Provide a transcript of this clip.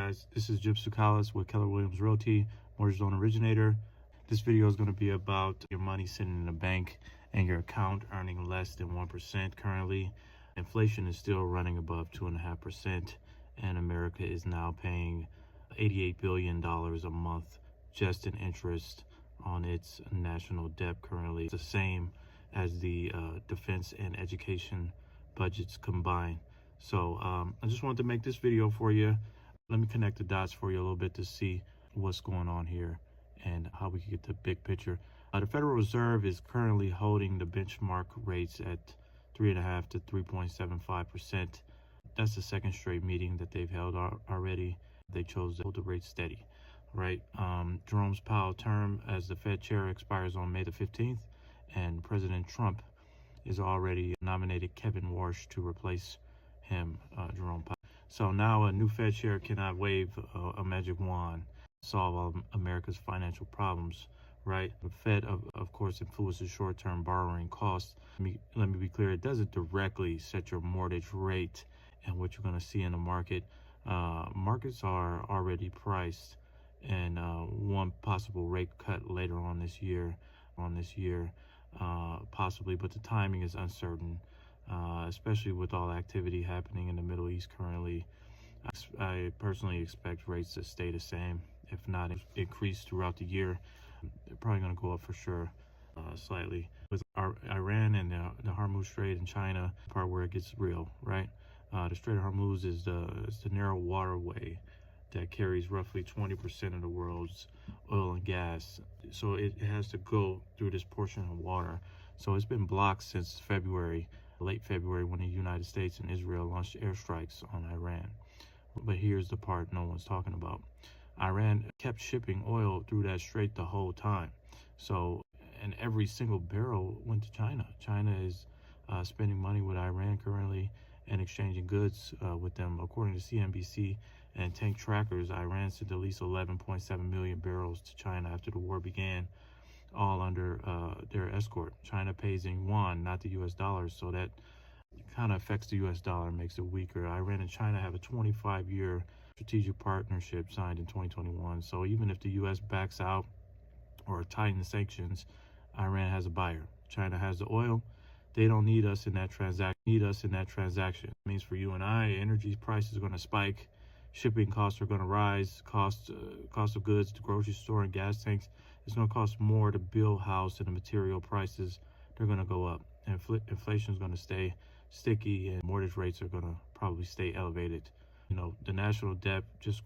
guys, this is Gypsy Callis with Keller Williams Realty, mortgage loan originator. This video is going to be about your money sitting in a bank and your account earning less than 1% currently. Inflation is still running above 2.5%, and America is now paying $88 billion a month just in interest on its national debt currently. It's the same as the defense and education budgets combined. So I just wanted to make this video for you. Let me connect the dots for you a little bit to see what's going on here and how we can get the big picture. The Federal Reserve is currently holding the benchmark rates at 3.5 to 3.75%. That's the second straight meeting that they've held already. They chose to hold the rate steady, right? Jerome Powell's term as the Fed chair expires on May the 15th, and President Trump is already nominated Kevin Warsh to replace him, Jerome Powell. So now a new Fed chair cannot wave a magic wand, solve all America's financial problems, right? The Fed, of course, influences short-term borrowing costs. Let me be clear, it doesn't directly set your mortgage rate and what you're going to see in the market. Markets are already priced in one possible rate cut later on this year, possibly, but the timing is uncertain, especially with all activity happening in the Middle East currently. I personally expect rates to stay the same, if not increase throughout the year. They're probably going to go up for sure, slightly. With Iran and the Hormuz Strait in China, part where it gets real, right? The Strait of Hormuz is the narrow waterway that carries roughly 20% of the world's oil and gas. So it has to go through this portion of water. So it's been blocked since February, late February, when the United States and Israel launched airstrikes on Iran. But here's the part no one's talking about. Iran kept shipping oil through that strait the whole time. So, and every single barrel went to China. China is spending money with Iran currently and exchanging goods with them. According to CNBC and tank trackers, Iran sent at least 11.7 million barrels to China after the war began, all under their escort. China pays in yuan, not the US dollars, so that kind of affects the US dollar, makes it weaker. Iran and China have a 25-year strategic partnership signed in 2021. So even if the US backs out or tightens sanctions, Iran has a buyer. China has the oil. They don't need us in that transaction. It means for you and I, energy prices are going to spike, shipping costs are going to rise, cost of goods to grocery store and gas tanks, it's going to cost more to build a house, and the material prices, they're going to go up. Inflation is going to stay sticky, and mortgage rates are going to probably stay elevated. You know, the national debt just